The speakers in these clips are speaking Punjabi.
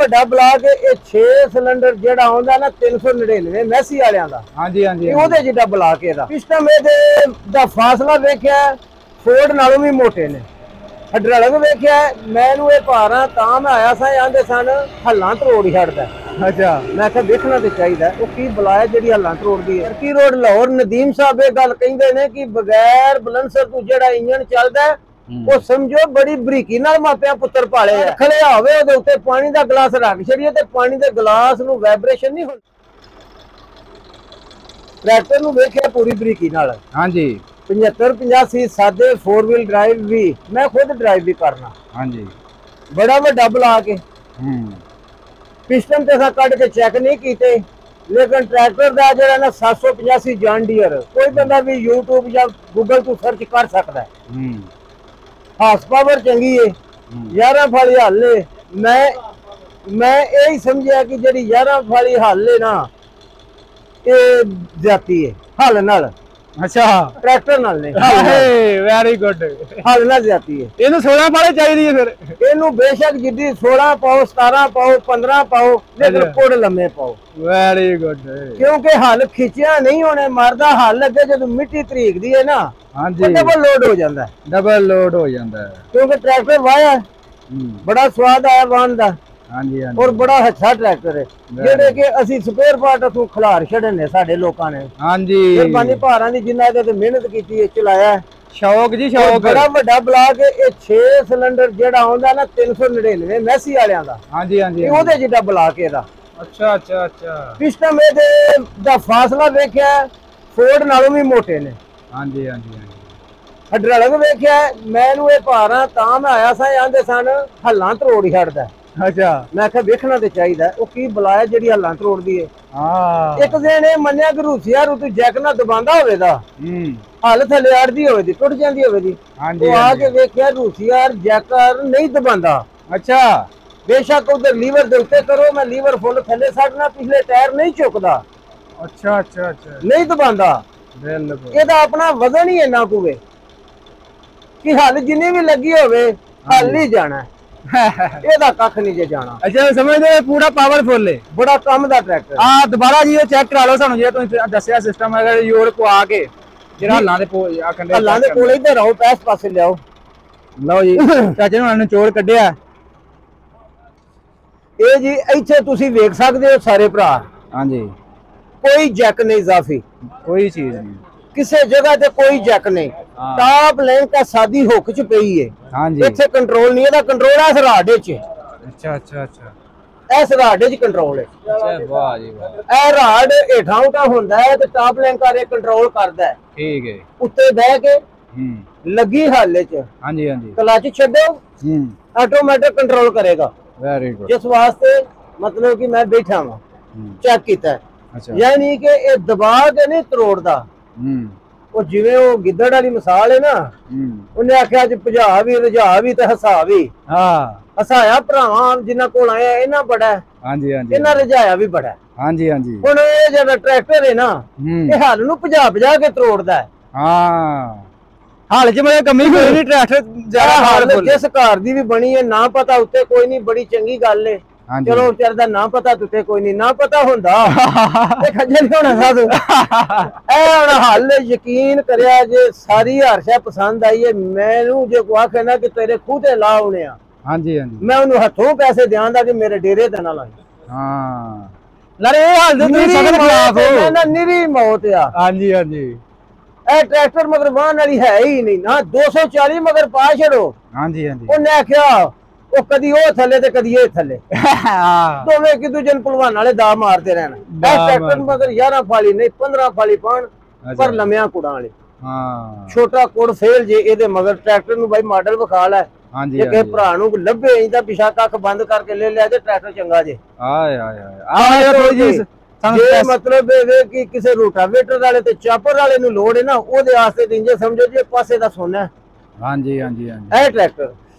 ਵੱਡਾ ਬਲਾਕ ਇਹ 6 ਸਿਲੰਡਰ ਜਿਹੜਾ ਆਉਂਦਾ ਨਾ 399 ਮੈਸੀ ਵਾਲਿਆਂ ਦਾ। ਹਾਂਜੀ ਹਾਂਜੀ ਉਹਦੇ ਜਿੱਡਾ ਬਲਾਕ ਇਹਦਾ ਸਿਸਟਮ ਇਹਦੇ ਦਾ ਫਾਸਲਾ ਵੇਖਿਆ ਫੋਰਡ ਨਾਲੋਂ ਵੀ ਮੋਟੇ ਨੇ। ਹਾਈਡ੍ਰੋਲਿਕ ਵੇਖਿਆ ਮੈਨੂੰ ਇਹ ਭਾਰਾਂ ਤਾਂ ਮੈਂ ਆਇਆ ਸਾਂ ਆਂਦੇ ਸਨ ਹੱਲਾਂ ਤਰੋੜ ਛੱਡਦਾ। ਅੱਛਾ ਮੈਂ ਕਿਹਾ ਦੇਖਣਾ ਤੇ ਚਾਹੀਦਾ ਉਹ ਕੀ ਬਲਾਇਆ ਜਿਹੜੀ ਹੱਲਾਂ ਤਰੋੜਦੀ ਹੈ। ਕੀ ਰੋਡ ਲਾਹੌਰ ਨਦੀਮ ਸਾਹਿਬ ਇਹ ਗੱਲ ਕਹਿੰਦੇ ਨੇ ਕਿ ਬਗੈਰ ਬਲੰਸਰ ਤੋਂ ਜਿਹੜਾ ਇੰਜਨ ਚੱਲਦਾ ਉਹ ਸਮਝੋ ਬੜੀ ਬਰੀਕੀ ਨਾਲ ਮਾਪਿਆਂ ਪੁੱਤਰ ਪਾਲੇ ਆ। ਖਲਿਆ ਹੋਵੇ ਉਹਦੇ ਉੱਤੇ ਪਾਣੀ ਦਾ ਗਲਾਸ ਰੱਖ ਛੜੀਏ ਤੇ ਪਾਣੀ ਦੇ ਗਲਾਸ ਨੂੰ ਵਾਈਬ੍ਰੇਸ਼ਨ ਨਹੀਂ ਹੁੰਦੀ। ट्रैक्टर ਨੂੰ ਵੇਖਿਆ ਪੂਰੀ ਬਰੀਕੀ ਨਾਲ। ਹਾਂਜੀ 75-85 सादे 4 व्हील ड्राइव भी मैं खुद ड्राइव भी करना। ਹਾਂਜੀ बड़ा वड्डा ब्लॉक है। पिस्टन ते कट के चेक नहीं कीते लेकिन ट्रैक्टर दा जेड़ा ना 785 जॉन डियर कोई बंदा भी यूट्यूब या गूगल तो सर्च कर सकता है। हार्स पावर चंगी है 11 फाली हल है। मैं यही समझिया कि जेडी 11 फाली हल है ना ये जाती है हल नाल। अच्छा ट्रैक्टर नाल नहीं वेरी गुड हल ना जाती है। ਇਹਨੂੰ 16 ਪਾਲੇ ਚਾਹੀਦੀ ਹੈ ਫਿਰ ਇਹਨੂੰ ਬੇਸ਼ੱਕ ਜਿੱਦੀ 16 ਪਾਓ 17 ਪਾਓ 15 ਪਾਓ ਲੇਕਿਨ ਕੋੜ ਲੰਮੇ ਪਾਓ। ਵੈਰੀ ਗੁੱਡ ਕਿਉਂਕਿ ਹਲ ਖਿੱਚਿਆ ਨਹੀਂ ਹੋਣੇ ਮਰਦਾ ਹਲ ਅੱਗੇ ਜਦੋਂ ਮਿੱਟੀ ਤਰੀਕਦੀ ਹੈ ਨਾ ਹਾਂਜੀ ਡਬਲ ਲੋਡ ਹੋ ਜਾਂਦਾ। ਡਬਲ ਲੋਡ ਹੋ ਜਾਂਦਾ ਕਿਉਂਕਿ ਟਰੈਕਟਰ ਵਾਇਆ ਬੜਾ ਸਵਾਦ ਆਇਆ ਵਾਹਨ ਦਾ। ਹਾਂਜੀ ਹਾਂਜੀ और बड़ा अच्छा ट्रैक्टर है जेडे कि ਅਸੀਂ स्पेयर पार्ट ਤੋਂ ਖਿਲਾਰ ਛੱਡਨੇ ਸਾਡੇ ਲੋਕਾਂ ਨੇ। ਹਾਂਜੀ ਮਿਹਰਬਾਨੀ ਭਾਰਾਂ ਦੀ ਜਿੰਨਾ ਇਹਦੇ ਤੇ ਮਿਹਨਤ ਕੀਤੀ ਹੈ ਚਲਾਇਆ ਸ਼ੌਕ ਜੀ ਸ਼ੌਕ। ਬੜਾ ਵੱਡਾ ਬਲਾਕ ਇਹ 6 ਸਿਲੰਡਰ ਜਿਹੜਾ ਆਉਂਦਾ ਨਾ 399 ਮੈਸੀ ਵਾਲਿਆਂ ਦਾ। ਹਾਂਜੀ ਹਾਂਜੀ ਉਹਦੇ ਜਿੱਡਾ ਬਲਾਕ ਇਹਦਾ। ਅੱਛਾ ਅੱਛਾ ਅੱਛਾ ਸਿਸਟਮ ਇਹਦੇ ਦਾ ਫਾਸਲਾ ਵੇਖਿਆ ਫੋਰਡ ਨਾਲੋਂ ਵੀ ਮੋਟੇ ਨੇ। ਹਾਂਜੀ ਹਾਂਜੀ ਹਾਂਜੀ ਹਾਈਡ੍ਰੋਲਿਕ ਵੇਖਿਆ ਮੈਨੂੰ ਇਹ ਭਾਰਾਂ ਤਾਂ ਮੈਂ ਆਇਆ ਸਾਂ ਆਂਦੇ ਸਨ ਹੱਲਾਂ ਤਰੋੜ ਛੱਡਦਾ। ਅੱਛਾ ਮੈਂ ਕਿਹਾ ਵੇਖਣਾ ਤੇ ਚਾਹੀਦਾ ਉਹ ਕੀ ਬਲਾਇਆ ਜਿਹੜੀ ਹੱਲਾਂ ਤਰੋੜਦੀ ਹੈ। ਹਾਂ ਇੱਕ ਦਿਨ ਇਹ ਮੰਨਿਆ ਕਿ ਰੂਸੀਆ ਰੂਤੂ ਜੈਕ ਨਾਲ ਦਬਾਉਂਦਾ ਹੋਵੇ ਦਾ ਹੱਲ ਥੱਲੇ ਅੜਦੀ ਹੋਵੇ ਦੀ ਟੁੱਟ ਜਾਂਦੀ ਹੋਵੇ ਦੀ। ਉਹ ਆ ਕੇ ਵੇਖਿਆ ਰੂਸੀਆ ਜੈਕਰ ਨਹੀਂ ਦਬਾਉਂਦਾ। ਅੱਛਾ बेशक उधर लीवर दे उत्ते करो मैं लीवर फुल थले सटना पिछले टायर नहीं चुकदा। अच्छा अच्छा अच्छा नहीं दबांदा बिल्कुल एदा अपना वजन ही इन्ना कुवे कि हल जिन्नी भी लगी होवे हल ही जाना एदा कख नहीं जे जाना। अच्छा समझदे पूरा पावरफुल है बड़ा कम दा ट्रैक्टर। हां दोबारा जी चेक करा लो सानू जे तुम दसया सिस्टम है यूर को आके जेड़ा हल्लां दे आखंदे हल्लां दे कोल इधर आओ पैस पासे ले आओ। लो जी चाचे ने निचोड़ कढिया ਇਹ ਜੀ ਇੱਥੇ ਤੁਸੀਂ ਵੇਖ ਸਕਦੇ ਹੋ ਸਾਰੇ ਭਰਾ। ਹਾਂਜੀ ਕੋਈ ਜੈਕ ਨਹੀਂ ਇਜ਼ਾਫੀ ਕੋਈ ਚੀਜ਼ ਨਹੀਂ ਕਿਸੇ ਜਗ੍ਹਾ ਤੇ ਕੋਈ ਜੈਕ ਨਹੀਂ। ਟਾਪ ਲਾਈਨ का ਸਾਦੀ ਹੁੱਕ ਚ ਪਈ ਹੈ। ਹਾਂਜੀ ਇੱਥੇ ਕੰਟਰੋਲ ਨਹੀਂ ਇਹਦਾ ਕੰਟਰੋਲ ਹੈ ਇਸ ਰਾਡੇ ਚ। ਅੱਛਾ ਅੱਛਾ ਅੱਛਾ ਇਸ ਰਾਡੇ ਚ ਕੰਟਰੋਲ ਹੈ। ਅੱਛਾ ਵਾਹ ਜੀ ਵਾਹ। ਇਹ ਰਾਡ ਹੇਠਾਂ ਉਠਾ ਹੁੰਦਾ ਹੈ ਤੇ ਟਾਪ ਲਾਈਨ ਕਰੇ ਕੰਟਰੋਲ ਕਰਦਾ ਹੈ। ਠੀਕ ਹੈ ਉੱਤੇ ਬਹਿ ਕੇ ਲੱਗੀ ਹਾਲੇ ਚ। ਹਾਂਜੀ ਹਾਂਜੀ ਕਲਚ ਛੱਡੋ ਆਟੋਮੈਟਿਕ ਕੰਟਰੋਲ ਕਰੇਗਾ। वेरी गुड जिस वास्ते मतलब कि मैं बैठा हूं चेक किया अच्छा यानी कि ये दबा के नहीं तरोड़दा। वो जिवें वो गिद्दड़ वाली मिसाल है ना उन्हें आख्या ज भजा भी रजा भी ते हसा भी। हां हसाया भरावां जिन्ना कोल आया इना बड़ा है। हां जी हां जी इना रजाया भी बड़ा है। हां जी हां जी हुन ये जेड़ा ट्रैक्टर है ना ये हल नु भजा भजा के तरोड़दा है। हां हाल च मेरे कमी कोई नहीं ट्रैक्टर ज्यादा हाल जिस घर दी भी बनी है ना पता उत्ते कोई नहीं बड़ी चंगी गल है। चलो बेचारे दा ना पता तुते कोई नहीं ना पता हुंदा ते खज्जल होना साधु ए हुन हाल यकीन करया जे सारी हरशा पसंद आई है मैनू जे को आखे ना कि तेरे खूह ते ला आउने आ। हां जी हां जी मैं उन्हें हथों पैसे देंदा कि मेरे डेरे ते ना लाई। हां लरे हाल दे तुसी सदर खिलाफ हो ना निरी मौत आ। हां जी हां जी ट्रैक्टर मगर वाहन वाली है ही नहीं ना 240 मगर पा छड़ो। हां जी हां जी उन्हें आख्या ओ कदी ओ थले ते कदी ए थले दोवें कि दूजन पहलवान वाले दा मारते रहना। ट्रैक्टर मगर 11 फाली नहीं 15 फाली पान पर लम्या कुड़ा वाले। हां छोटा कुड़ फेल जे एदे मगर ट्रैक्टर नु भाई मॉडल विखा लै। हां जी के भरा नु लभे इंदा पिछा कख बंद करके ले लिया जे ट्रैक्टर चंगा जे। हाय हाय हाय आ थोड़ी जी ये मतलब है कि किसी रोटावेटर वाले ते चापर वाले नु लोड है ना ओदे वास्ते इंजे समझो जी पासे दा सोना है। हां जी हां जी हां जी ए ट्रैक्टर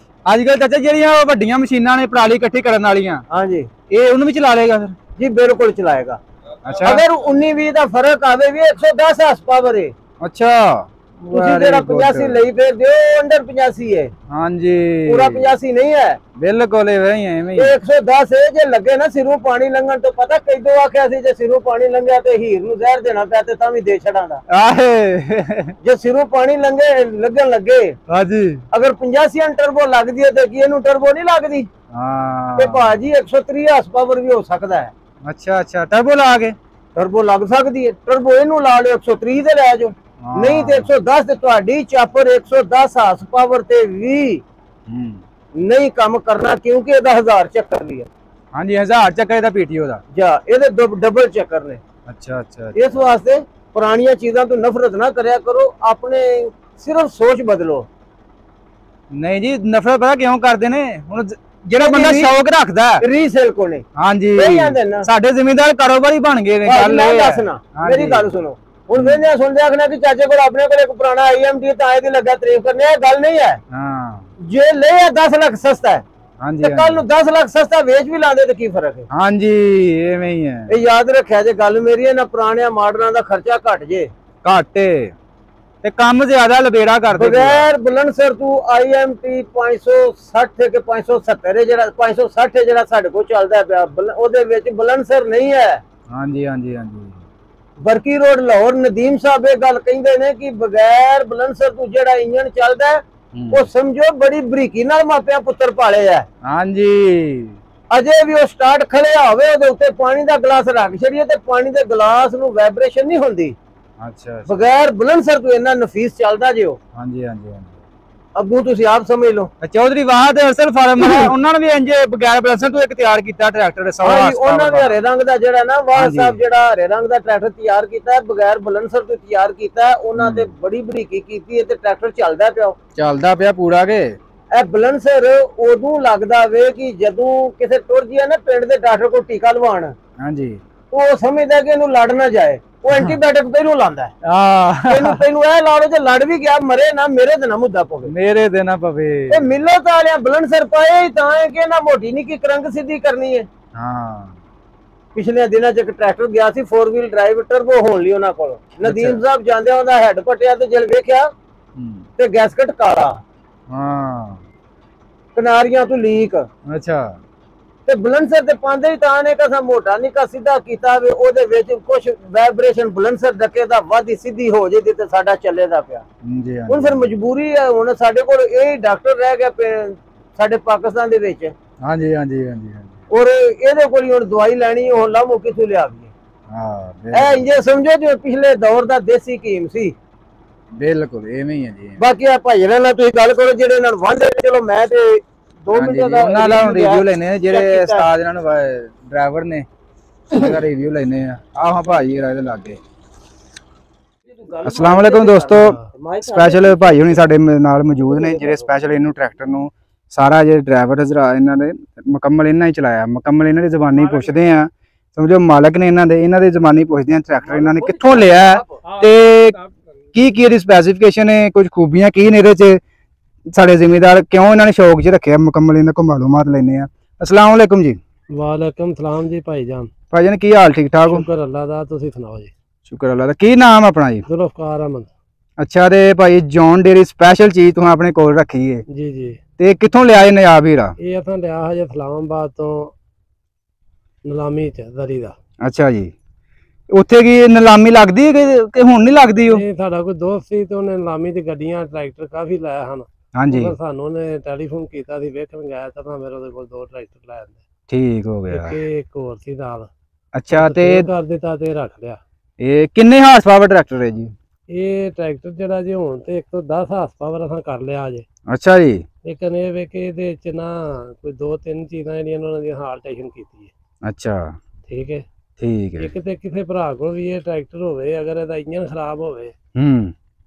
आजकल चाचा ਜਿਹੜੀਆਂ ਵੱਡੀਆਂ ਮਸ਼ੀਨਾਂ ਨੇ ਪਰਾਲੀ ਇਕੱਠੀ ਕਰਨ ਵਾਲੀਆਂ हां जी ਇਹ ਉਹਨੂੰ ਵੀ ਚਲਾ ਲੇਗਾ ਫਿਰ जी बिल्कुल चलाएगा। अच्छा अगर 19-20 ਦਾ ਫਰਕ ਆਵੇ ਵੀ 110 ਹਾਰਸ ਪਾਵਰ ਹੈ। अच्छा ਤੁਸੀਂ ਜਿਹੜਾ 85 ਲਈ ਫਿਰਦੇ ਹੋ ਅੰਡਰ 85 ਹੈ। ਹਾਂਜੀ ਪੂਰਾ 85 ਨਹੀਂ ਹੈ ਬਿਲਕੁਲ ਐਵੇਂ ਹੀ 110 ਹੈ। ਜੇ ਲੱਗੇ ਨਾ ਸਿਰੋਂ ਪਾਣੀ ਲੰਘਣ ਤੋਂ ਪਤਾ ਕਿਦੋਂ ਆਖਿਆ ਸੀ ਜੇ ਸਿਰੋਂ ਪਾਣੀ ਲੰਘਿਆ ਤੇ ਹੀਰ ਨੂੰ ਜ਼ਹਿਰ ਦੇਣਾ ਪਿਆ ਤੇ ਤਾਂ ਵੀ ਦੇ ਛੜਾਂਦਾ ਆਹੇ ਜੇ ਸਿਰੋਂ ਪਾਣੀ ਲੱਗਣ ਲੱਗੇ ਹਾਂਜੀ ਅਗਰ 85 ਟਰਬੋ ਲੱਗਦੀ ਹੈ ਤੇ ਕੀ ਇਹਨੂੰ ਟਰਬੋ ਨਹੀਂ ਲੱਗਦੀ? ਹਾਂ ਤੇ ਭਾਜੀ 130 ਹਾਰਸ ਪਾਵਰ ਵੀ ਹੋ ਸਕਦਾ ਹੈ। ਅੱਛਾ ਅੱਛਾ ਟਰਬੋ ਲਾ ਕੇ ਟਰਬੋ ਲੱਗ ਸਕਦੀ ਹੈ। ਟਰਬੋ ਇਹਨੂੰ ਲਾ ਲਿਓ 130 ਤੇ ਲੈ ਜਾਓ ਨਹੀਂ ਤੇ 110 ਤੇ ਤੁਹਾਡੀ ਚਾਪਰ 110 ਹਾਰਸ ਪਾਵਰ ਤੇ ਵੀ ਨਹੀਂ ਕੰਮ ਕਰਨਾ ਕਿਉਂਕਿ ਇਹਦਾ 1000 ਚੱਕਰ ਵੀ ਹੈ। ਹਾਂਜੀ 1000 ਚੱਕਰ ਦਾ ਪੀਟੀਓ ਦਾ ਜਾਂ ਇਹਦੇ ਡਬਲ ਚੱਕਰ ਨੇ। ਅੱਛਾ ਅੱਛਾ ਇਸ ਵਾਸਤੇ ਪੁਰਾਣੀਆਂ ਚੀਜ਼ਾਂ ਤੋਂ ਨਫ਼ਰਤ ਨਾ ਕਰਿਆ ਕਰੋ ਆਪਣੇ ਸਿਰਫ ਸੋਚ ਬਦਲੋ। ਨਹੀਂ ਜੀ ਨਫ਼ਰਤ ਪਤਾ ਕਿਉਂ ਕਰਦੇ ਨੇ ਹੁਣ ਜਿਹੜਾ ਬੰਦਾ ਸ਼ੌਕ ਰੱਖਦਾ ਰੀਸੇਲ ਕੋਨੇ ਹਾਂਜੀ ਸਾਡੇ ਜ਼ਿਮੀਂਦਾਰ ਕਾਰੋਬਾਰੀ ਬਣ ਗਏ ਨੇ। ਗੱਲ ਇਹ ਦੱਸਣਾ ਮੇਰੀ ਗੱਲ ਸੁਣੋ ਹੁਣ ਵੇਨੇ ਸੁਣਦੇ ਆਖਣਾ ਕਿ ਚਾਚੇ ਕੋਲ ਆਪਣੇ ਕੋਲ ਇੱਕ ਪੁਰਾਣਾ ਆਈਐਮਟੀ ਤਾਂ ਇਹਦੀ ਲੱਗਾ ਤਾਰੀਫ ਕਰਨੇ ਇਹ ਗੱਲ ਨਹੀਂ ਹੈ। ਹਾਂ ਜੇ ਲੈ 10 ਲੱਖ ਸਸਤਾ ਹੈ ਹਾਂਜੀ ਤੇ ਕੱਲ ਨੂੰ 10 ਲੱਖ ਸਸਤਾ ਵੇਚ ਵੀ ਲਾਂਦੇ ਤੇ ਕੀ ਫਰਕ ਹੈ? ਹਾਂਜੀ ਐਵੇਂ ਹੀ ਹੈ। ਇਹ ਯਾਦ ਰੱਖਿਆ ਜੇ ਗੱਲ ਮੇਰੀ ਹੈ ਨਾ ਪੁਰਾਣਿਆਂ ਮਾਡਲਾਂ ਦਾ ਖਰਚਾ ਘਟ ਜੇ ਘਾਟੇ ਤੇ ਕੰਮ ਜ਼ਿਆਦਾ ਲਬੇੜਾ ਕਰਦੇ ਬਗੈਰ ਬੁਲੰਦਸ਼ਹਰ ਤੂੰ ਆਈਐਮਟੀ 560 ਕੇ 570 ਜਿਹੜਾ 560 ਜਿਹੜਾ ਸਾਡੇ ਕੋਲ ਚੱਲਦਾ ਪਿਆ ਉਹਦੇ ਵਿੱਚ ਬੁਲੰਦਸ਼ਹਰ ਨਹੀਂ ਹੈ। ਹਾਂਜੀ ਹਾਂਜੀ ਹਾਂਜੀ ਬਰਕੀ ਰੋਡ ਲਾਹੌਰ ਨਦੀਮ ਸਾਹਿਬ ਇਹ ਗੱਲ ਕਹਿੰਦੇ ਨੇ ਕਿ ਬਗੈਰ ਬੁਲੰਦਸ਼ਹਰ ਤੂੰ ਜਿਹੜਾ ਇੰਜਨ ਚੱਲਦਾ ਉਹ ਸਮਝੋ ਬੜੀ ਬਰੀਕੀ ਨਾਲ ਮਾਪਿਆਂ ਪੁੱਤਰ ਪਾਲੇ ਆ। ਹਾਂਜੀ ਅਜੇ ਵੀ ਉਹ ਸਟਾਰਟ ਖੜਿਆ ਹੋਵੇ ਉਹਦੇ ਉੱਤੇ ਪਾਣੀ ਦਾ ਗਲਾਸ ਰੱਖ ਛੜੀਏ ਤੇ ਪਾਣੀ ਦੇ ਗਲਾਸ ਨੂੰ ਵਾਈਬ੍ਰੇਸ਼ਨ ਨਹੀਂ ਹੁੰਦੀ। ਅੱਛਾ ਬਗੈਰ ਬੁਲੰਦਸ਼ਹਰ ਤੂੰ ਇੰਨਾ ਨਫੀਸ ਚੱਲਦਾ ਜੇ ਉਹ। ਹਾਂਜੀ ਹਾਂਜੀ ਅੱਗੂ ਤੁਸੀਂ ਆਪ ਸਮਝ ਲਓ। ਚੌਧਰੀ ਵਾਹਦ ਅਸਲ ਫਾਰਮ ਉਹਨਾਂ ਨੇ ਵੀ ਇੰਜ ਬਗੈਰ ਬੁਲੰਦਸ਼ਹਰ ਤੋਂ ਇੱਕ ਤਿਆਰ ਕੀਤਾ ਟਰੈਕਟਰ ਉਹਨਾਂ ਨੇ ਹਰੇ ਰੰਗ ਦਾ ਜਿਹੜਾ ਨਾ ਵਾਹ ਸਾਹਿਬ ਜਿਹੜਾ ਹਰੇ ਰੰਗ ਦਾ ਟਰੈਕਟਰ ਤਿਆਰ ਕੀਤਾ ਬਗੈਰ ਬੁਲੰਦਸ਼ਹਰ ਤੋਂ ਤਿਆਰ ਕੀਤਾ ਉਹਨਾਂ ਤੇ ਬੜੀ ਬਰੀਕੀ ਕੀਤੀ ਤੇ ਟਰੈਕਟਰ ਚੱਲਦਾ ਪਿਆ ਪੂਰਾ ਕੇ। ਇਹ ਬੁਲੰਦਸ਼ਹਰ ਉਦੋਂ ਲੱਗਦਾ ਵੇ ਕਿ ਜਦੋਂ ਕਿਸੇ ਟੁਰ ਜੀਆ ਨਾ ਪਿੰਡ ਦੇ ਡਾਕਟਰ ਕੋਲ ਟੀਕਾ ਲਵਾਉਣ ਹਾਂਜੀ ਉਹ ਸਮਝਦਾ ਕਿ ਇਹਨੂੰ ਲੜ ਨਾ ਜਾਏ ਉਹ ਐਂਟੀਬਾਇਓਟਿਕ ਪਹਿਲੋਂ ਲਾਉਂਦਾ ਤੈਨੂੰ ਇਹ ਲਾ ਲਓ ਜੇ ਲੜ ਵੀ ਗਿਆ ਮਰੇ ਨਾ ਮੇਰੇ ਤੇ ਨਾ ਮੁੱਦਾ ਪਵੇ ਇਹ ਮਿਲੋ ਤਾਲਿਆਂ ਬੁਲੰਦਸ਼ਹਰ ਪਾਏ ਹੀ ਤਾਂ ਹੈ ਕਿ ਇਹਨਾਂ ਮੋਟੀ ਨਹੀਂ ਕਿ ਕਰੰਗ ਸਿੱਧੀ ਕਰਨੀ ਹੈ। ਹਾਂ ਪਿਛਲੇ ਦਿਨਾਂ ਚ ਇੱਕ ਟਰੈਕਟਰ ਗਿਆ ਸੀ 4 ਵੀਲ ਡਰਾਈਵ ਟਰਬੋ ਹੋਣ ਲਈ ਉਹਨਾਂ ਕੋਲ ਨਦੀਮ ਸਾਹਿਬ ਜਾਂਦੇ ਉਹਦਾ ਹੈਡ ਪਟਿਆ ਤੇ ਜਦ ਵੇਖਿਆ ਤੇ ਗੈਸਕਟ ਕਾਲਾ ਹਾਂ ਕਿਨਾਰੀਆਂ ਤੋਂ ਲੀਕ। ਅੱਛਾ ਤੇ ਬੁਲੰਦਸ਼ਹਰ ਤੇ ਪਾਉਂਦੇ ਹੀ ਤਾਂ ਨੇ ਕਸਾ ਮੋਟਾ ਨਿੱਕਾ ਸਿੱਧਾ ਕੀਤਾ ਵੇ ਉਹਦੇ ਵਿੱਚ ਕੁਝ ਵਾਈਬ੍ਰੇਸ਼ਨ ਬੁਲੰਦਸ਼ਹਰ ਧੱਕੇ ਦਾ ਵਾਧੀ ਸਿੱਧੀ ਹੋ ਜੇ ਤੇ ਸਾਡਾ ਚੱਲੇਦਾ ਪਿਆ। ਹੁਣ ਫਿਰ ਮਜਬੂਰੀ ਹੈ ਹੁਣ ਸਾਡੇ ਕੋਲ ਇਹ ਡਾਕਟਰ ਰਹਿ ਗਿਆ ਸਾਡੇ ਪਾਕਿਸਤਾਨ ਦੇ ਵਿੱਚ। ਹਾਂਜੀ ਹਾਂਜੀ ਹਾਂਜੀ ਔਰ ਇਹਦੇ ਕੋਲ ਹੁਣ ਦਵਾਈ ਲੈਣੀ ਉਹ ਲਾਮੋ ਕਿਥੋਂ ਲਿਆਵੀਏ। ਹਾਂ ਇਹ ਇੰਜੇ ਸਮਝੋ ਜਿਵੇਂ ਪਿਛਲੇ ਦੌਰ ਦਾ ਦੇਸੀ ਕੀਮ ਸੀ। ਬਿਲਕੁਲ ਐਵੇਂ ਹੀ ਹੈ ਜੀ। ਬਾਕੀ ਆ ਭਾਈ ਨਾਲ ਤੁਸੀਂ ਗੱਲ ਕਰੋ ਜਿਹੜੇ ਨਾਲ ਵਾਂਝੇ ਚਲੋ ਮੈਂ ਤੇ 2 ਮਿੰਟ ਦਾ ਉਹਨਾਂ ਦਾ ਰਿਵਿਊ ਲੈਣੇ ਜਿਹੜੇ ਉਸਤਾਦ ਇਹਨਾਂ ਨੂੰ ਡਰਾਈਵਰ ਨੇ ਉਹਦਾ ਰਿਵਿਊ ਲੈਣੇ ਆ ਆਹ ਭਾਜੀ ਇਹਦੇ ਲਾਗੇ। अस्सलाम वालेकुम दोस्तों स्पैशल भाई हुणी साडे नाल मौजूद ने ਜਿਹੜੇ स्पैशल ਇਹਨੂੰ ਟਰੈਕਟਰ ਨੂੰ ਸਾਰਾ ਜੇ ਡਰਾਈਵਰ ਹਜ਼ਰਾ ਇਹਨਾਂ ਨੇ ਮੁਕੰਮਲ ਇਹਨਾਂ ਹੀ ਚਲਾਇਆ ਮੁਕੰਮਲ ਇਹਨਾਂ ਦੀ ਜ਼ਬਾਨੀ ਪੁੱਛਦੇ ਆ ਸਮਝੋ ਮਾਲਕ ਨੇ ਇਹਨਾਂ ਦੀ ਜ਼ਬਾਨੀ ਪੁੱਛਦੇ ਆ ਟਰੈਕਟਰ ਇਹਨਾਂ ਨੇ ਕਿੱਥੋਂ ਲਿਆ ਤੇ ਕੀ ਇਹਦੀ ਸਪੈਸੀਫਿਕੇਸ਼ਨ ਹੈ ਕੁਝ ਖੂਬੀਆਂ ਕੀ ਨੇ ਇਹਦੇ ਚ ਸਾਡੇ ਜ਼ਿਮੀਂਦਾਰ ਕਿਉਂ ਇਹਨਾਂ ਨੇ ਸ਼ੌਕ 'ਚ ਰੱਖਿਆ ਮੁਕੰਮਲ ਇਹਨਾਂ ਕੋਲ ਮਾਲੂਮਾਤ ਲੈਣੇ ਆ। अस्सलाम वालेकुम जी। वालेकुम सलाम जी भाईजान की हाल ठीक ठाक हो? शुक्र अल्लाह दा तुसी सुनाओ जी। शुक्र अल्लाह दा। की नाम अपना जी? जुल्फकार अहमद। अच्छा ते भाई जॉन डेरी स्पेशल चीज तुहां अपने कोल रखी है जी जी ते कित्थों लिया ये नयाब हीरा? ये असां लिया है इस्लामाबाद तो नीलामी च दरी दा। अच्छा जी ਉੱਥੇ ਕੀ ਨੀਲਾਮੀ ਲੱਗਦੀ ਹੈ ਕਿ ਹੁਣ ਨਹੀਂ ਲੱਗਦੀ ਉਹ? ਇਹ ਸਾਡਾ ਕੋਈ ਦੋਸਤ ਸੀ ਤੇ ਉਹਨੇ ਨੀਲਾਮੀ ਤੇ ਗੱਡੀਆਂ ਟਰੈਕਟਰ ਕਾਫੀ ਲਾਇਆ ਹਨ। ਹਾਂਜੀ ਸਾਨੂੰ ਨੇ ਟੈਲੀਫੋਨ ਕੀਤਾ ਸੀ ਵੇਖਣ ਗਿਆ ਤਾਂ ਮੇਰੇ ਉਹਦੇ ਕੋਲ 2 ਟਰੈਕਟਰ ਲਾਏ ਨੇ। ਠੀਕ ਹੋ ਗਿਆ। ਇੱਕ ਹੋਰ ਸੀ ਨਾਲ। ਅੱਛਾ ਤੇ ਕਰ ਦਿੱਤਾ ਤੇ ਰੱਖ ਲਿਆ। ਇਹ ਕਿੰਨੇ ਹਾਰਸ ਪਾਵਰ ਟਰੈਕਟਰ ਹੈ ਜੀ? ਇਹ ਟਰੈਕਟਰ ਜਿਹੜਾ ਜੀ ਹੁਣ ਤੇ 110 ਹਾਰਸ ਪਾਵਰ ਅਸਾਂ ਕਰ ਲਿਆ ਜੇ। ਅੱਛਾ ਜੀ। ਲੇਕਿਨ ਇਹ ਵੇ ਕਿ ਇਹਦੇ ਚ ਨਾ ਕੋਈ 2-3 ਚੀਜ਼ਾਂ ਜਿਹੜੀਆਂ ਉਹਨਾਂ ਦੀ ਹਾਲਟੇਸ਼ਨ ਕੀਤੀ ਹੈ। ਅੱਛਾ ਠੀਕ ਹੈ। ਇੱਕ ਤੇ ਕਿਸੇ ਭਰਾ ਕੋਲ ਵੀ ਇਹ ਟਰੈਕਟਰ ਹੋਵੇ ਅਗਰ ਇਹਦਾ ਇੰਜਨ ਖਰਾਬ ਹੋਵੇ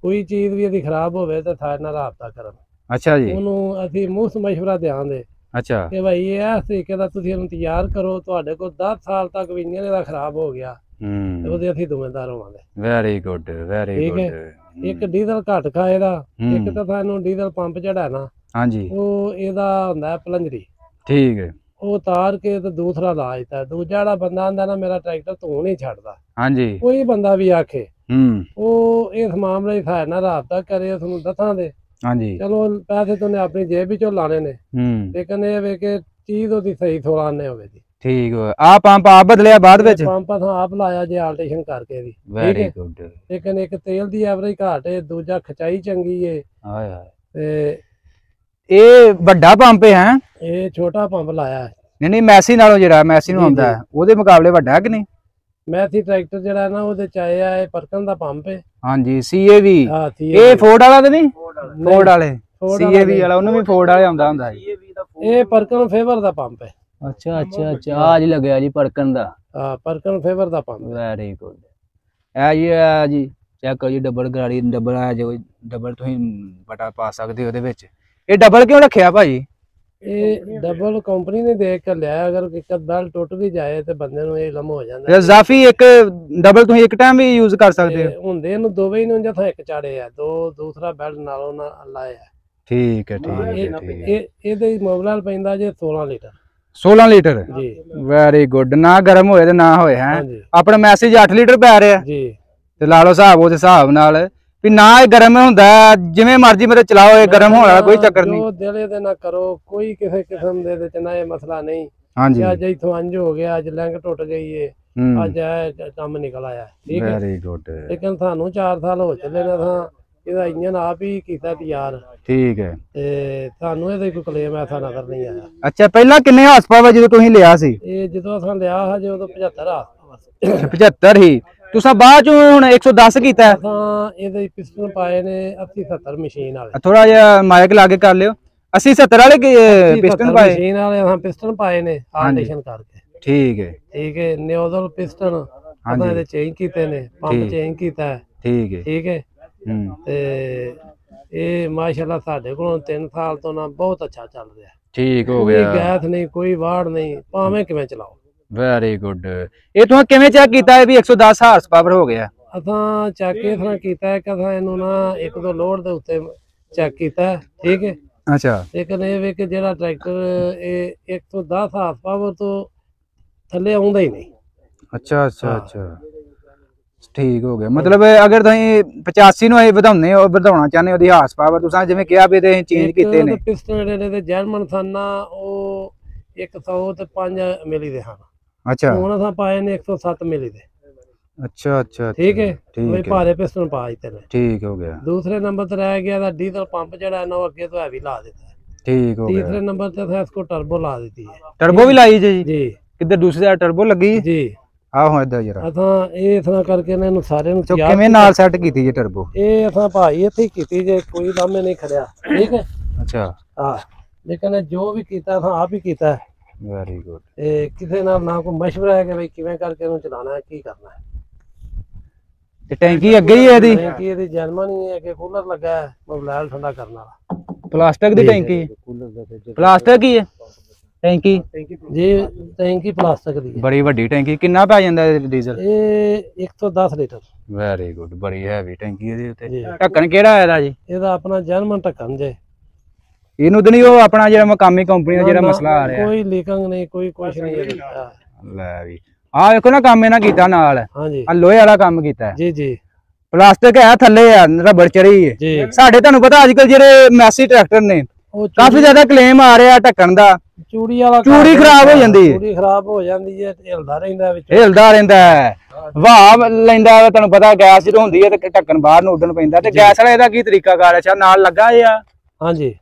ਕੋਈ ਚੀਜ਼ ਵੀ ਇਹਦੀ ਖਰਾਬ ਹੋਵੇ ਤਾਂ ਸਾਡੇ ਨਾਲ ਰਾਬਤਾ ਕਰਨ। ਅੱਛਾ ਜੀ। ਉਹਨੂੰ ਅਸੀਂ ਮੁਫਤ ਮਸ਼ਵਰਾ ਦਿਆਂਗੇ। ਅੱਛਾ ਕਿ ਭਾਈ ਇਹ ਇਸ ਤਰੀਕੇ ਦਾ ਤੁਸੀਂ ਇਹਨੂੰ ਤਿਆਰ ਕਰੋ ਤੁਹਾਡੇ ਕੋਲ 10 ਸਾਲ ਤੱਕ ਵੀ ਇੰਜਨ ਇਹਦਾ ਖਰਾਬ ਹੋ ਗਿਆ ਤੇ ਉਹਦੇ ਅਸੀਂ ਜ਼ਿੰਮੇਦਾਰ ਹੋਵਾਂਗੇ। Very good very good. ਇੱਕ ਡੀਜ਼ਲ ਘੱਟ ਖਾਏਦਾ ਇੱਕ ਤਾਂ ਸਾਨੂੰ ਡੀਜ਼ਲ ਪੰਪ ਜਿਹੜਾ ਨਾ ਹਾਂਜੀ ਉਹ ਇਹਦਾ ਹੁੰਦਾ ਪਲੰਜਰੀ। ਠੀਕ ਹੈ। ਉਹ ਉਤਾਰ ਕੇ ਤੇ ਦੂਸਰਾ ਲਾ ਦਿੱਤਾ। ਦੂਜਾ ਜਿਹੜਾ ਬੰਦਾ ਆਂਦਾ ਨਾ ਮੇਰਾ ਟਰੈਕਟਰ ਤੂੰ ਨਹੀਂ ਛੱਡਦਾ, ਹਾਂਜੀ ਕੋਈ ਬੰਦਾ ਵੀ ਆਖੇ ਉਹ ਇਸ ਮਾਮਲੇ ਸਾਡੇ ਨਾਲ ਰਾਬਤਾ ਕਰੇ, ਤੁਹਾਨੂੰ ਦੱਸਾਂਗੇ। ਹਾਂਜੀ ਚਲੋ ਪੈਸੇ ਤੁਨੇ ਆਪਣੀ ਜੇਬ ਵਿੱਚੋਂ ਲਾਣੇ ਨੇ, ਲੇਕਿਨ ਇਹ ਵੇ ਕਿ ਚੀਜ਼ ਉਹਦੀ ਸਹੀ ਥੋੜਾਨੇ ਹੋਵੇ ਜੀ। ਠੀਕ ਹੋ ਆ ਪੰਪ ਆਪ ਬਦਲਿਆ ਬਾਅਦ ਵਿੱਚ? ਪੰਪ ਤਾਂ ਆਪ ਲਾਇਆ ਜੇ ਆਲਟੇਸ਼ਨ ਕਰਕੇ ਵੀ। Very good. ਲੇਕਿਨ ਇੱਕ ਤੇਲ ਦੀ ਐਵਰੇਜ ਘੱਟ ਹੈ, ਦੂਜਾ ਖਚਾਈ ਚੰਗੀ ਹੈ। ਹਾਏ ਹਾਏ। ਤੇ ਇਹ ਵੱਡਾ ਪੰਪ ਹੈ? ਇਹ ਛੋਟਾ ਪੰਪ ਲਾਇਆ ਹੈ। ਨਹੀਂ ਮੈਸੀ ਨਾਲੋਂ ਜਿਹੜਾ ਮੈਸੀ ਨੂੰ ਆਉਂਦਾ ਉਹਦੇ ਮੁਕਾਬਲੇ ਵੱਡਾ ਕਿ ਨਹੀਂ? ਮੈਸੀ ਟਰੈਕਟਰ ਜਿਹੜਾ ਨਾ ਉਹਦੇ ਚ ਆਇਆ ਹੈ ਪਰਕਨ ਦਾ ਪੰਪ ਹੈ। ਹਾਂਜੀ ਸੀਏਵੀ। ਇਹ ਫੋਰਡ ਵਾਲਾ ਤੇ ਨਹੀਂ? ਫੋਰਡ ਵਾਲੇ ਸੀਏਵੀ ਵਾਲਾ, ਉਹਨੂੰ ਵੀ ਫੋਰਡ ਵਾਲੇ ਆਉਂਦਾ ਹੁੰਦਾ ਹੈ। ਇਹ ਪਰਕਨ ਫੇਵਰ ਦਾ ਪੰਪ ਹੈ। ਅੱਛਾ ਅੱਛਾ ਅੱਛਾ ਆਜ ਲੱਗਿਆ ਜੀ ਪਰਕਨ ਦਾ। ਹਾਂ ਪਰਕਨ ਫੇਵਰ ਦਾ ਪੰਪ। Very good. ਇਹ ਜੀ ਚੈੱਕ ਕਰੋ ਜੀ, ਡਬਲ ਗਾੜੀ ਡਬਲ ਆ ਜੋ ਡਬਲ ਤੁਸੀਂ ਬਟਾ ਪਾ ਸਕਦੇ ਉਹਦੇ ਵਿੱਚ। ਇਹ ਡਬਲ ਕਿਉਂ ਰੱਖਿਆ ਭਾਜੀ? ਇਹ ਡਬਲ ਕੰਪਨੀ ਨੇ ਦੇਖ ਕੇ ਲਿਆ, ਅਗਰ ਇੱਕ ਬੈਲ ਟੁੱਟ ਵੀ ਜਾਏ ਤੇ ਬੰਦੇ ਨੂੰ ਇਹ ਲੰਮ ਹੋ ਜਾਂਦਾ। ਇਜ਼ਾਫੀ ਇੱਕ ਡਬਲ ਤੁਸੀਂ ਇੱਕ ਟਾਈਮ ਵੀ ਯੂਜ਼ ਕਰ ਸਕਦੇ ਹੋ? ਹੁੰਦੇ ਇਹਨੂੰ ਦੋਵੇਂ ਨੂੰ ਜਾਂ ਇੱਕ ਚਾੜੇ ਆ, ਦੂਸਰਾ ਬੈਲ ਨਾਲੋਂ ਨਾ ਲਾਇਆ। ਠੀਕ ਹੈ ਠੀਕ ਹੈ। ਇਹਦੇ ਮੋਬਿਲ ਪੈਂਦਾ ਜੇ 16 ਲੀਟਰ। 16 ਲੀਟਰ ਜੀ। Very good. ਨਾ ਗਰਮ ਹੋਏ ਤੇ ਨਾ ਹੋਏ ਹੈ। ਆਪਣਾ ਮੈਸੇਜ 8 ਲੀਟਰ ਪੈ ਰਿਹਾ ਜੀ, ਤੇ ਲਾ ਲਓ ਹਿਸਾਬ ਉਹਦੇ ਹਿਸਾਬ ਨਾਲ ਵੀ ਨਾ ਇਹ ਗਰਮ ਹੁੰਦਾ, ਜਿਵੇਂ ਮਰਜ਼ੀ ਮੇਰੇ ਚਲਾਓ, ਇਹ ਗਰਮ ਹੋਣ ਵਾਲਾ ਕੋਈ ਚੱਕਰ ਨਹੀਂ। ਜੋ ਦਿਲੇ ਦੇ ਨਾ ਕਰੋ, ਕੋਈ ਕਿਸੇ ਕਿਸਮ ਦੇ ਵਿੱਚ ਨਾ ਇਹ ਮਸਲਾ ਨਹੀਂ। ਹਾਂਜੀ ਅੱਜ ਇਥੋਂ ਅੰਜ ਹੋ ਗਿਆ, ਅੱਜ ਲਿੰਕ ਟੁੱਟ ਗਈ ਏ, ਅੱਜ ਇਹ ਕੰਮ ਨਿਕਲ ਆਇਆ। ਠੀਕ ਹੈ ਵੈਰੀ ਗੁੱਡ। ਲੇਕਿਨ ਸਾਨੂੰ 4 ਸਾਲ ਹੋ ਚੱਲੇ ਨੇ, ਤਾਂ ਇਹਦਾ ਇੰਜਨ ਆਪ ਹੀ ਕੀਤਾ ਤਿਆਰ। ਠੀਕ ਹੈ। ਤੇ ਤੁਹਾਨੂੰ ਇਹਦਾ ਕੋਈ ਕਲੇਮ ਐਸਾ ਨਜ਼ਰ ਨਹੀਂ ਆਇਆ। ਅੱਛਾ ਪਹਿਲਾਂ ਕਿੰਨੇ ਹਾਰਸ ਪਾਵਰ ਜਦੋਂ ਤੁਸੀਂ ਲਿਆ ਸੀ? ਇਹ ਜਦੋਂ ਅਸਾਂ ਲਿਆ ਹਜੇ ਉਦੋਂ 75 ਹਾਰਸ। 75 ਹੀ ਤੁਸੀਂ ਬਾਅਦ ਚੋਂ ਹੁਣ 110 ਕੀਤਾ? ਹਾਂ ਇਹਦੇ ਪਿਸਟਨ ਪਾਏ ਨੇ 80 70 ਮਸ਼ੀਨ ਵਾਲੇ। ਥੋੜਾ ਜਿਹਾ ਮਾਈਕ ਲਾ ਕੇ ਕਰ ਲਿਓ। 80 70 ਵਾਲੇ ਪਿਸਟਨ ਪਾਏ? ਮਸ਼ੀਨ ਵਾਲੇ ਹਾਂ ਪਿਸਟਨ ਪਾਏ ਨੇ ਆਲਟੇਸ਼ਨ ਕਰਕੇ। ਠੀਕ ਹੈ ਠੀਕ ਹੈ। ਨਿਓਜ਼ਲ ਪਿਸਟਨ ਉਹਨਾਂ ਇਹਦੇ ਚੇਂਜ ਕੀਤੇ ਨੇ, ਪੰਪ ਚੇਂਜ ਕੀਤਾ। ਠੀਕ ਹੈ ਠੀਕ ਹੈ। ਤੇ ਇਹ ਮਾਸ਼ਾਅੱਲਾ ਸਾਡੇ ਕੋਲੋਂ 3 ਸਾਲ ਤੋਂ ਨਾ ਬਹੁਤ ਅੱਛਾ ਚੱਲ ਰਿਹਾ। ਠੀਕ ਹੋ ਗਿਆ। ਕੋਈ ਗੈਸ ਨਹੀਂ, ਕੋਈ ਵਾੜ ਨਹੀਂ, ਭਾਵੇਂ ਕਿਵੇਂ ਚਲਾਓ। Very good. ਇਹ ਤੁਸੀਂ ਕਿਵੇਂ ਚੈੱਕ ਕੀਤਾ ਹੈ ਵੀ 110 ਹਾਰਸ ਪਾਵਰ ਹੋ ਗਿਆ? ਅਸਾਂ ਚੈੱਕ ਇਸ ਤਰ੍ਹਾਂ ਕੀਤਾ ਕਿ ਅਸਾਂ ਇਹਨੂੰ ਨਾ ਇੱਕ ਦੋ ਲੋਡ ਦੇ ਉੱਤੇ ਚੈੱਕ ਕੀਤਾ। ਠੀਕ ਹੈ। ਅੱਛਾ। ਲੇਕਿਨ ਇਹ ਵੇ ਕਿ ਜਿਹੜਾ ਟਰੈਕਟਰ ਇਹ 110 ਹਾਰਸ ਪਾਵਰ ਤੋਂ ਥੱਲੇ ਆਉਂਦਾ ਹੀ ਨਹੀਂ। ਅੱਛਾ ਅੱਛਾ ਅੱਛਾ ਠੀਕ ਹੋ ਗਿਆ। ਮਤਲਬ ਅਗਰ ਤੁਸੀਂ 85 ਨੂੰ ਵਧਾਉਣੇ ਹੋ, ਵਧਾਉਣਾ ਚਾਹੁੰਦੇ ਹੋ ਉਹਦੀ ਹਾਰਸ ਪਾਵਰ, ਤੁਸੀਂ ਜਿਵੇਂ ਕਿਹਾ ਵੀ ਇਹਦੇ ਚੇਂਜ ਕੀਤੇ ਨੇ ਪਿਸਟਨ ਜਿਹੜੇ ਤੇ ਜਰਮਨ ਸਨ ਨਾ, ਉਹ 105 ਮਿਲੀ ਦੇ ਹਨ। ਅੱਛਾ ਹੁਣ ਅਸਾਂ ਪਾਏ ਨੇ 107 ਮਿਲੀ ਦੇ। ਅੱਛਾ ਅੱਛਾ ਠੀਕ ਹੈ। ਕੋਈ ਭਾਰੇ ਪਿਸਟਨ ਪਾ ਦਿੱਤੇ ਨੇ। ਠੀਕ ਹੋ ਗਿਆ। ਦੂਸਰੇ ਨੰਬਰ ਤੇ ਰਹਿ ਗਿਆ ਦਾ ਡੀਜ਼ਲ ਪੰਪ ਜਿਹੜਾ ਨਾ, ਉਹ ਅੱਗੇ ਤੋਂ ਹੈਵੀ ਲਾ ਦਿੱਤਾ। ਠੀਕ ਹੋ ਗਿਆ। ਤੀਸਰੇ ਨੰਬਰ ਤੇ ਅਸਾਂ ਇਸਕੋ ਟਰਬੋ ਲਾ ਦਿੱਤੀ ਹੈ। ਟਰਬੋ ਵੀ ਲਾਈ ਜੀ? ਜੀ। ਕਿੱਧਰ ਦੂਸਰੀ ਸਾਈਡ ਟਰਬੋ ਲੱਗੀ ਜੀ? ਆਹੋ ਇਦਾਂ ਜਰਾ ਅਸਾਂ ਇਹ ਇਸ ਤਰ੍ਹਾਂ ਕਰਕੇ ਇਹਨਾਂ ਨੂੰ ਸਾਰਿਆਂ ਨੂੰ ਕਿਵੇਂ ਨਾਲ ਸੈੱਟ ਕੀਤੀ ਜੀ ਟਰਬੋ? ਇਹ ਅਸਾਂ ਭਾਈ ਇੱਥੇ ਹੀ ਕੀਤੀ ਜੇ, ਕੋਈ ਲਾਮੇ ਨਹੀਂ ਖੜਿਆ। ਠੀਕ ਹੈ। ਅੱਛਾ ਹਾਂ। ਲੇਕਿਨ ਜੋ ਵੀ ਕੀਤਾ ਅਸਾਂ ਆਪ ਹੀ ਕੀਤਾ। Very good. ਇਹ ਕਿਸੇ ਨਾਲ ਨਾ ਕੋਈ ਮਸ਼ਵਰਾ ਹੈ ਕਿ ਬਈ ਕਿਵੇਂ ਕਰਕੇ ਇਹਨੂੰ ਚਲਾਉਣਾ ਹੈ, ਕੀ ਕਰਨਾ ਹੈ। ਤੇ ਟੈਂਕੀ ਅੱਗੇ ਹੀ ਹੈ ਇਹਦੀ? ਟੈਂਕੀ ਇਹਦੀ ਜਰਮਨ ਹੀ ਹੈ, ਕਿ ਕੂਲਰ ਲੱਗਾ ਹੈ ਮੋਬਾਈਲ ਠੰਡਾ ਕਰਨ ਵਾਲਾ। ਪਲਾਸਟਿਕ ਦੀ ਟੈਂਕੀ? ਪਲਾਸਟਿਕ ਹੀ ਹੈ ਟੈਂਕੀ ਜੀ? ਟੈਂਕੀ ਪਲਾਸਟਿਕ ਦੀ। ਬੜੀ ਵੱਡੀ ਟੈਂਕੀ। ਕਿੰਨਾ ਪੈ ਜਾਂਦਾ ਡੀਜ਼ਲ? ਇਹ 110 ਲੀਟਰ। Very good. ਬੜੀ ਹੈਵੀ ਟੈਂਕੀ ਇਹਦੇ ਉੱਤੇ। ਢੱਕਣ ਕਿਹੜਾ ਹੈ ਇਹਦਾ ਜੀ? ਇਹਦਾ ਆਪਣਾ ਜਰਮਨ ਢੱਕਣ ਜੇ। ਇਹਨੂੰ ਤੇ ਨਹੀਂ ਉਹ ਆਪਣਾ ਜਿਹੜਾ ਮਕਾਮੀ ਕੰਪਨੀ ਦਾ ਜਿਹੜਾ ਮਸਲਾ ਆ ਰਿਹਾ? ਕੋਈ ਲੀਕਿੰਗ ਨਹੀਂ, ਕੋਈ ਕੁਛ ਨਹੀਂ। ਲੈ ਵੀ ਆਹ ਵੇਖੋ ਨਾ ਕੰਮ ਇਹਨਾਂ ਕੀਤਾ ਨਾਲ। ਹਾਂਜੀ ਆ ਲੋਹੇ ਵਾਲਾ ਕੰਮ ਕੀਤਾ ਜੀ। ਜੀ ਪਲਾਸਟਿਕ ਹੈ ਥੱਲੇ ਆ, ਰਬੜ ਚੜੀ ਹੈ। ਸਾਡੇ ਤੁਹਾਨੂੰ ਪਤਾ ਅੱਜ ਕੱਲ ਜਿਹੜੇ ਮੈਸੀ ਟਰੈਕਟਰ ਨੇ ਕਾਫੀ ਜ਼ਿਆਦਾ ਕਲੇਮ ਆ ਰਿਹਾ ਢੱਕਣ ਦਾ। ਚੂੜੀ ਵਾਲਾ ਚੂੜੀ ਖਰਾਬ ਹੋ ਜਾਂਦੀ ਹੈ। ਚੂੜੀ ਖਰਾਬ ਹੋ ਜਾਂਦੀ ਹੈ, ਹਿਲਦਾ ਰਹਿੰਦਾ ਵਿੱਚ, ਹਿਲਦਾ ਰਹਿੰਦਾ ਹੈ, ਵਾਹ ਲੈਂਦਾ। ਤੁਹਾਨੂੰ ਪਤਾ ਗੈਸ ਜਦੋਂ ਹੁੰਦੀ ਹੈ ਤੇ ਢੱਕਣ ਬਾਹਰ ਨੂੰ ਉੱਡਣ ਪੈਂਦਾ। ਤੇ ਗੈਸ ਵਾਲਾ ਇਹਦਾ ਕੀ ਤਰੀਕਾ ਕਾਰ? ਅੱਛਾ ਨਾਲ ਲੱਗਾ ਇਹ ਆ? ਹਾਂਜੀ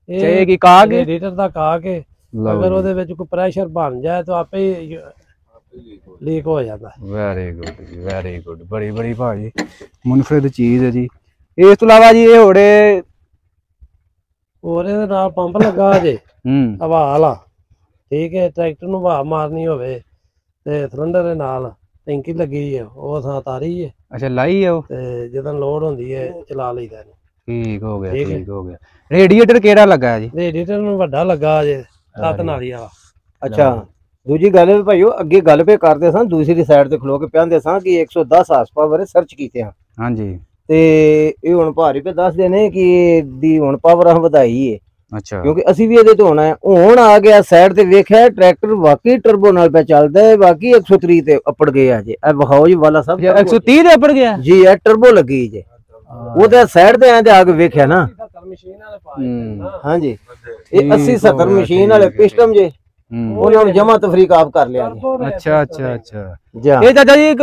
ਇਹ ਕੀ ਕਾ ਕੇ ਲੀਟਰ ਦਾ ਕਾ ਕੇ ਅਗਰ ਉਹਦੇ ਵਿੱਚ ਕੋਈ ਪ੍ਰੈਸ਼ਰ ਬਣ ਜਾਏ ਤਾਂ ਆਪੇ ਹੀ ਲੀਕ ਹੋ ਜਾਂਦਾ। Very good very good. ਬੜੀ ਬੜੀ ਭਾਜੀ ਮੁਨਫਰਦ ਚੀਜ਼ ਹੈ ਜੀ। ਇਸ ਤੋਂ ਇਲਾਵਾ ਜੀ ਇਹ ਹੋੜੇ ਹੋਰ ਇਹਦੇ ਨਾਲ ਪੰਪ ਲੱਗਾ ਜੇ ਹਵਾ ਵਾਲਾ। ਠੀਕ ਹੈ। ਟਰੈਕਟਰ ਨੂੰ ਹਵਾ ਮਾਰਨੀ ਹੋਵੇ ਤੇ ਸਿਲੰਡਰ ਦੇ ਨਾਲ ਟੈਂਕੀ ਲੱਗੀ ਹੈ, ਉਹ ਅਸਾਂ ਤਾਰੀ ਹੈ। ਅੱਛਾ ਲਾਈ ਹੈ ਉਹ, ਤੇ ਜਦੋਂ ਲੋਡ ਹੁੰਦੀ ਹੈ ਚਲਾ ਲਈਦਾ ਇਹਨੂੰ। ਠੀਕ ਹੋ ਗਿਆ ਠੀਕ ਹੋ ਗਿਆ। ਰੇਡੀਏਟਰ ਕਿਹੜਾ ਲੱਗਾ ਜੀ? ਰੇਡੀਏਟਰ ਨੂੰ ਵੱਡਾ ਲੱਗਾ ਜੇ 7 ਨਾਲੀ ਵਾਲਾ। ਅੱਛਾ ਦੂਜੀ ਗੱਲ ਵੀ ਭਾਈਓ ਅੱਗੇ ਗੱਲ ਪੇ ਕਰਦੇ ਸਾਂ, ਦੂਸਰੀ ਸਾਈਡ ਤੇ ਖਲੋ ਕੇ ਪਿਆਂਦੇ ਸਾਂ ਕਿ 110 ਹਾਰਸ ਪਾਵਰ ਸਰਚ ਕੀਤੇ ਹਾਂ। ਹਾਂਜੀ ਤੇ ਇਹ ਹੁਣ ਭਾਰੀ ਪੇ ਦੱਸਦੇ ਨੇ ਕਿ ਦੀ ਹੁਣ ਪਾਵਰ ਵਧਾਈ ਹੈ। ਅੱਛਾ ਕਿਉਂਕਿ ਅਸੀਂ ਵੀ ਇਹਦੇ ਤੋਂ ਹੋਣਾ ਹੈ। ਹੁਣ ਆ ਗਿਆ ਸਾਈਡ ਤੇ ਵੇਖਿਆ ਟਰੈਕਟਰ ਵਾਕਈ ਟਰਬੋ ਨਾਲ ਪੈ ਚੱਲਦਾ ਹੈ, ਵਾਕਈ 130 ਤੇ ਅੱਪੜ ਗਿਆ ਜੇ। ਇਹ ਵਿਖਾਓ ਜੀ ਵਾਲਾ ਸਾਹਿਬ 130 ਤੇ ਅੱਪੜ ਗਿਆ ਜੀ, ਇਹ ਟਰਬੋ ਲੱਗੀ ਜੇ। ਉਹਦੇ ਸਾਈਡ ਤੇ ਆਂਦੇ ਆ ਕੇ ਵੇਖਿਆ ਨਾ। ਹਾਂਜੀ, ਇਹ 80-70 ਮਸ਼ੀਨ ਵਾਲੇ ਪਿਸਟਮ ਜੇ, ਉਹਨਾਂ ਨੂੰ ਜਮਾ ਤਫਰੀਕ ਆਪ ਕਰ ਲਿਆ ਜੀ। ਅੱਛਾ ਅੱਛਾ ਅੱਛਾ। ਇਹ ਚਾਚਾ ਜੀ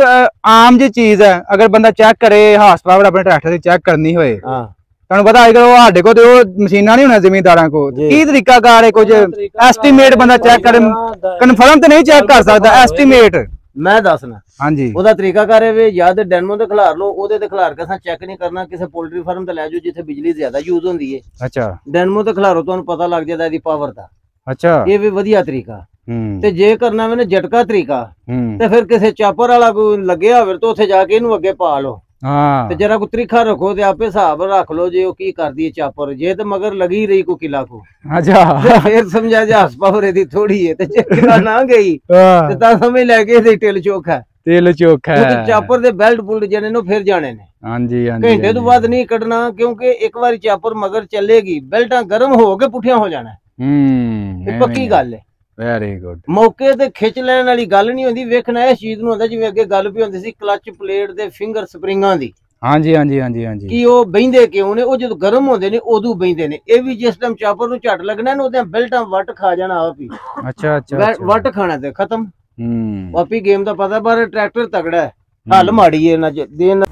ਆਮ ਜੀ ਚੀਜ਼ ਹੈ, ਅਗਰ ਬੰਦਾ ਚੈੱਕ ਕਰੇ ਹਾਰਸ ਪਾਵਰ ਆਪਣੇ ਟਰੈਕਟਰ ਦੀ ਚੈੱਕ ਕਰਨੀ ਹੋਏ, ਤੁਹਾਨੂੰ ਪਤਾ ਅੱਜ ਕੱਲ ਸਾਡੇ ਕੋਲ ਤੇ ਉਹ ਮਸ਼ੀਨਾਂ ਨਹੀਂ ਹੋਣਾ ਜ਼ਿਮੀਂਦਾਰਾਂ ਕੋਲ, ਕੀ ਤਰੀਕਾ ਕਾਰ ਹੈ? ਕੁਝ ਐਸਟੀਮੇਟ ਬੰਦਾ ਚੈੱਕ ਕਰੇ, ਕਨਫਰਮ ਤੇ ਨਹੀਂ ਚੈੱਕ ਕਰ ਸਕਦਾ, ਐਸਟੀਮੇਟ ਮੈਂ ਦੱਸਣਾ। ਹਾਂਜੀ, ਉਹਦਾ ਤਰੀਕਾ ਕਾਰ ਹੈ ਜਾਂ ਤੇ ਡੈਨਮੋ ਤੇ ਖਿਲਾਰ ਲਓ, ਉਹਦੇ ਤੇ ਖਿਲਾਰ ਕੇ ਚੈੱਕ ਨਹੀਂ ਕਰਨਾ, ਕਿਸੇ ਪੋਲਟਰੀ ਫਾਰਮ ਤੇ ਲੈ ਜਾਓ ਜਿੱਥੇ ਬਿਜਲੀ ਜ਼ਿਆਦਾ ਯੂਜ਼ ਹੁੰਦੀ ਹੈ। ਅੱਛਾ, ਡੈਨਮੋ ਤੇ ਖਿਲਾਰੋ, ਤੁਹਾਨੂੰ ਪਤਾ ਲੱਗ ਜਾਂਦਾ ਇਹਦੀ ਪਾਵਰ ਦਾ। ਅੱਛਾ, ਇਹ ਵੀ ਵਧੀਆ ਤਰੀਕਾ। ਤੇ ਜੇ ਕਰਨਾ ਮੈਨੇ ਝਟਕਾ ਤਰੀਕਾ, ਤੇ ਫਿਰ ਕਿਸੇ ਚਾਪਰ ਵਾਲਾ ਕੋਈ ਲੱਗਿਆ ਹੋਵੇ ਤਾਂ ਉੱਥੇ ਜਾ ਕੇ ਇਹਨੂੰ ਅੱਗੇ ਪਾ ਲਓ। ਹਾਂ, ਤੇ ਜਰਾ ਕੋ ਤਰੀਖਾ ਰੱਖੋ ਤੇ ਆਪੇ ਹਿਸਾਬ ਰੱਖ ਲਓ ਜੇ ਉਹ ਕੀ ਕਰਦੀ ਹੈ ਚਾਪਰ। ਜੇ ਤੇ ਮਗਰ ਲਗੀ ਰਹੀ ਕੋ ਕਿਲਾ ਕੋ, ਅੱਛਾ, ਫਿਰ ਸਮਝਾ ਜਾ ਹਸ ਪਾਵਰ ਇਹਦੀ ਥੋੜੀ ਹੈ, ਤੇ ਜੇ ਕਿਲਾ ਨਾ ਗਈ ਤੇ ਤਾਂ ਸਮਝ ਲੈ ਕੇ ਇਹਦੀ ਟਿਲ ਚੋਖਾ, ਤੇਲ ਚੋਖਾ ਹੈ। ਚਾਪਰ ਦੇ ਬੈਲਟ ਬੁਲਟ ਜਿਹੜੇ ਨੇ ਫਿਰ ਜਾਣੇ ਨੇ। ਹਾਂਜੀ ਹਾਂਜੀ, ਘੰਟੇ ਤੋਂ ਬਾਅਦ ਨਹੀਂ ਕੱਢਣਾ, ਕਿਉਂਕਿ ਇੱਕ ਵਾਰੀ ਚਾਪਰ ਮਗਰ ਚੱਲੇਗੀ ਬੈਲਟਾਂ ਗਰਮ ਹੋ ਕੇ ਪੁੱਠੀਆਂ ਹੋ ਜਾਣਾ। ਇਹ ਪੱਕੀ ਗੱਲ ਹੈ। Very good. ਮੌਕੇ ਤੇ ਖਿੱਚ ਲੈਣ ਵਾਲੀ ਗੱਲ ਨਹੀਂ ਹੁੰਦੀ, ਵੇਖਣਾ ਇਸ ਚੀਜ਼ ਨੂੰ ਹੁੰਦਾ ਜਿਵੇਂ ਅੱਗੇ ਗੱਲ ਵੀ ਹੁੰਦੀ ਸੀ ਕਲਚ ਪਲੇਟ ਦੇ ਫਿੰਗਰ ਸਪਰਿੰਗਾਂ ਦੀ। ਹਾਂਜੀ ਹਾਂਜੀ ਹਾਂਜੀ ਹਾਂਜੀ, ਕਿ ਉਹ ਬਹਿੰਦੇ ਕਿਉਂ ਨੇ? ਉਹ ਜਦੋਂ ਗਰਮ ਹੁੰਦੇ ਨੇ ਉਦੋਂ ਬਹਿੰਦੇ ਨੇ। ਇਹ ਵੀ ਜਿਸ ਟਾਈਮ ਚਾਪਰ ਨੂੰ ਝੱਟ ਲੱਗਣਾ ਨਾ, ਉਹਦੇ ਬੈਲਟਾਂ ਵੱਟ ਖਾ ਜਾਣਾ ਆਪ ਹੀ। ਅੱਛਾ ਅੱਛਾ, ਵੱਟ ਖਾਣਾ ਤੇ ਖਤਮ। ਆਪੀ ਗੇਮ ਦਾ ਪਤਾ, ਪਰ ਟਰੈਕਟਰ ਤਗੜਾ ਹੈ, ਹੱਲ ਮਾੜੀ ਹੈ ਨਾ ਦੇਣ।